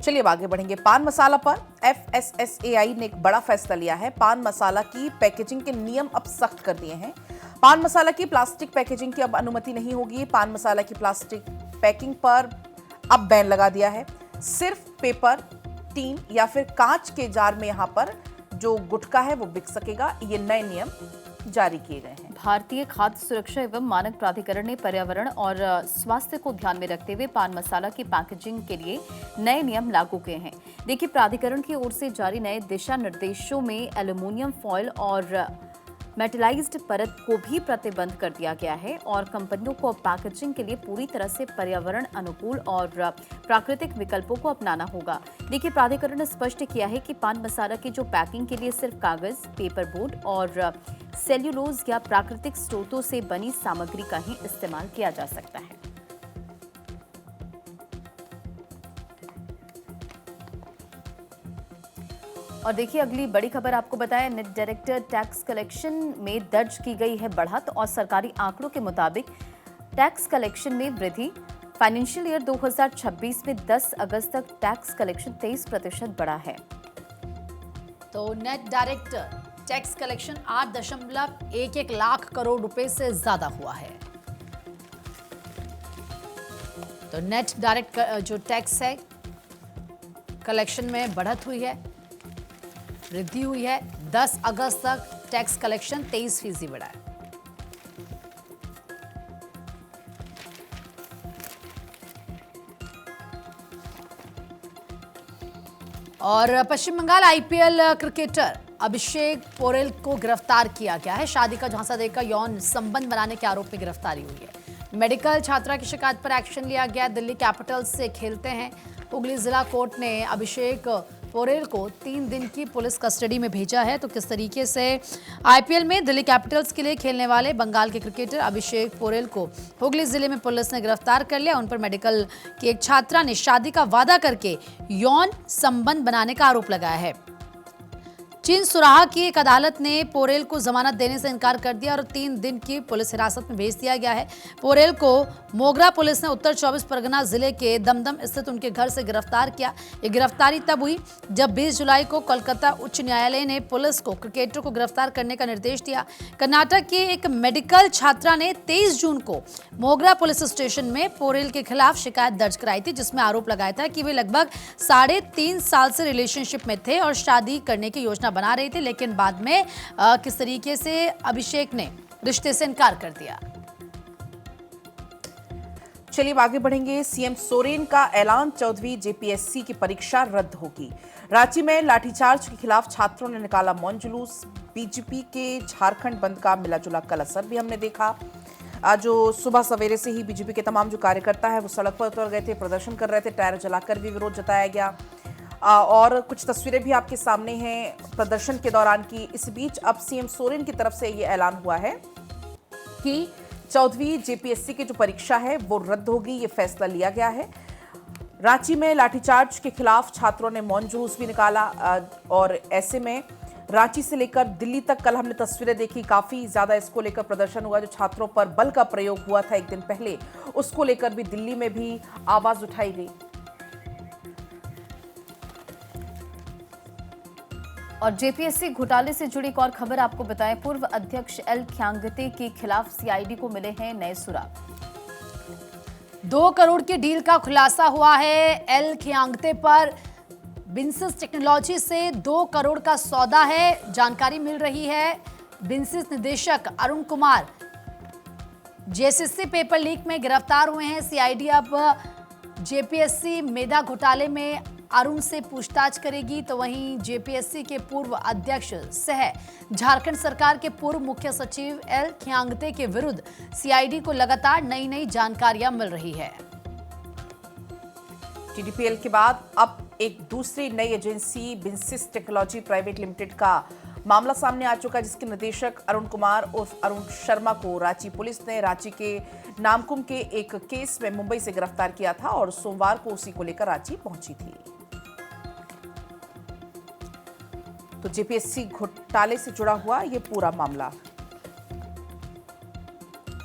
चलिए अब आगे बढ़ेंगे। पान मसाला पर FSSAI ने एक बड़ा फैसला लिया है। पान मसाला की पैकेजिंग के नियम अब सख्त कर दिए हैं। पान मसाला की प्लास्टिक पैकेजिंग की अब अनुमति नहीं होगी। पान मसाला की प्लास्टिक पैकिंग पर अब बैन लगा दिया है। सिर्फ पेपर, टीन या फिर कांच के जार में यहां पर जो गुटखा है वो बिक सकेगा। ये नए नियम जारी किए गए हैं। भारतीय खाद्य सुरक्षा एवं मानक प्राधिकरण ने पर्यावरण और स्वास्थ्य को ध्यान में रखते हुए पान मसाला की पैकेजिंग के लिए नए नियम लागू किए हैं। देखिए, प्राधिकरण की ओर से जारी नए दिशा निर्देशों में एल्युमिनियम फॉइल और मेटलाइज्ड परत को भी प्रतिबंध कर दिया गया है और कंपनियों को अब पैकेजिंग के लिए पूरी तरह से पर्यावरण अनुकूल और प्राकृतिक विकल्पों को अपनाना होगा। देखिए, प्राधिकरण ने स्पष्ट किया है कि पान मसाला की जो पैकिंग के लिए सिर्फ कागज, पेपर बोर्ड और सेल्यूलोज या प्राकृतिक स्रोतों से बनी सामग्री का ही इस्तेमाल किया जा सकता है। और देखिए, अगली बड़ी खबर आपको बताएं, नेट डायरेक्टर टैक्स कलेक्शन में दर्ज की गई है बढ़त और सरकारी आंकड़ों के मुताबिक टैक्स कलेक्शन में वृद्धि। फाइनेंशियल ईयर 2026 में 10 अगस्त तक टैक्स कलेक्शन 23% बढ़ा है। तो net director tax collection 8.11 lakh crore रुपए से ज्यादा हुआ है। तो नेट डायरेक्ट जो टैक्स है कलेक्शन में बढ़त हुई है, वृद्धि हुई है। 10 अगस्त तक टैक्स कलेक्शन 23% बढ़ा है। और पश्चिम बंगाल IPL क्रिकेटर अभिषेक पोरेल को गिरफ्तार किया गया है। शादी का झांसा देकर यौन संबंध बनाने के आरोप में गिरफ्तारी हुई है। मेडिकल छात्रा की शिकायत पर एक्शन लिया गया। दिल्ली कैपिटल्स से खेलते हैं। हुगली जिला कोर्ट ने अभिषेक पोरेल को 3 दिन की पुलिस कस्टडी में भेजा है। तो किस तरीके से IPL में दिल्ली कैपिटल्स के लिए खेलने वाले बंगाल के क्रिकेटर अभिषेक पोरेल को हुगली जिले में पुलिस ने गिरफ्तार कर लिया। उन पर मेडिकल की एक छात्रा ने शादी का वादा करके यौन संबंध बनाने का आरोप लगाया है। चीन सुराहा की एक अदालत ने पोरेल को जमानत देने से इनकार कर दिया और 3 दिन की पुलिस हिरासत में भेज दिया गया है। पोरेल को मोगरा पुलिस ने उत्तर 24 परगना जिले के दमदम स्थित उनके घर से गिरफ्तार किया। ये गिरफ्तारी तब हुई जब 20 जुलाई को कोलकाता उच्च न्यायालय ने पुलिस को क्रिकेटर को गिरफ्तार करने का निर्देश दिया। कर्नाटक की एक मेडिकल छात्रा ने 23 जून को मोगरा पुलिस स्टेशन में पोरेल के खिलाफ शिकायत दर्ज कराई थी, जिसमें आरोप लगाया था कि वे लगभग 3.5 साल से रिलेशनशिप में थे और शादी करने की योजना बना रहे थे, लेकिन बाद में किस तरीके से अभिषेक ने रिश्ते से इनकार कर दिया। चलिए आगे बढ़ेंगे। सीएम सोरेन का ऐलान, 14वीं JPSC की परीक्षा रद्द होगी। रांची में लाठीचार्ज के खिलाफ छात्रों ने निकाला मौन जुलूस। बीजेपी के झारखंड बंद का मिला-जुला कल असर भी हमने देखा। आज जो सुबह सवेरे से ही बीजेपी के तमाम जो कार्यकर्ता है वो सड़क पर उतर गए थे, प्रदर्शन कर रहे थे, टायर जलाकर भी विरोध जताया गया। और कुछ तस्वीरें भी आपके सामने हैं प्रदर्शन के दौरान की। इस बीच अब सीएम सोरेन की तरफ से ये ऐलान हुआ है कि 14वीं JPSC की जो परीक्षा है वो रद्द होगी। ये फैसला लिया गया है। रांची में लाठीचार्ज के खिलाफ छात्रों ने मौन जुलूस भी निकाला और ऐसे में रांची से लेकर दिल्ली तक कल हमने तस्वीरें देखी, काफी ज्यादा इसको लेकर प्रदर्शन हुआ। जो छात्रों पर बल का प्रयोग हुआ था एक दिन पहले, उसको लेकर भी दिल्ली में भी आवाज उठाई गई। और JPSC घोटाले से जुड़ी एक और खबर आपको बताएं, पूर्व अध्यक्ष एल ख्यांगते के खिलाफ CID को मिले हैं नए सुराग। 2 करोड़ की डील का खुलासा हुआ है एल ख्यांगते पर। बिन्सिस टेक्नोलॉजी से 2 करोड़ का सौदा है, जानकारी मिल रही है। बिन्सिस निदेशक Arun Kumar JSSC paper leak में गिरफ्तार हुए हैं। CID अब JPSC मेधा घोटाले में अरुण से पूछताछ करेगी। तो वहीं JPSC के पूर्व अध्यक्ष सह झारखंड सरकार के पूर्व मुख्य सचिव एल ख्यांगते के विरुद्ध CID को लगातार नई जानकारियां मिल रही है। TDPL के बाद अब एक दूसरी नई एजेंसी बिन्सिस टेक्नोलॉजी प्राइवेट लिमिटेड का मामला सामने आ चुका है, जिसके निदेशक अरुण कुमार उर्फ अरुण शर्मा को रांची पुलिस ने रांची के नामकुम के एक केस में मुंबई से गिरफ्तार किया था और सोमवार को उसी को लेकर रांची पहुंची थी। तो JPSC घोटाले से जुड़ा हुआ ये पूरा मामला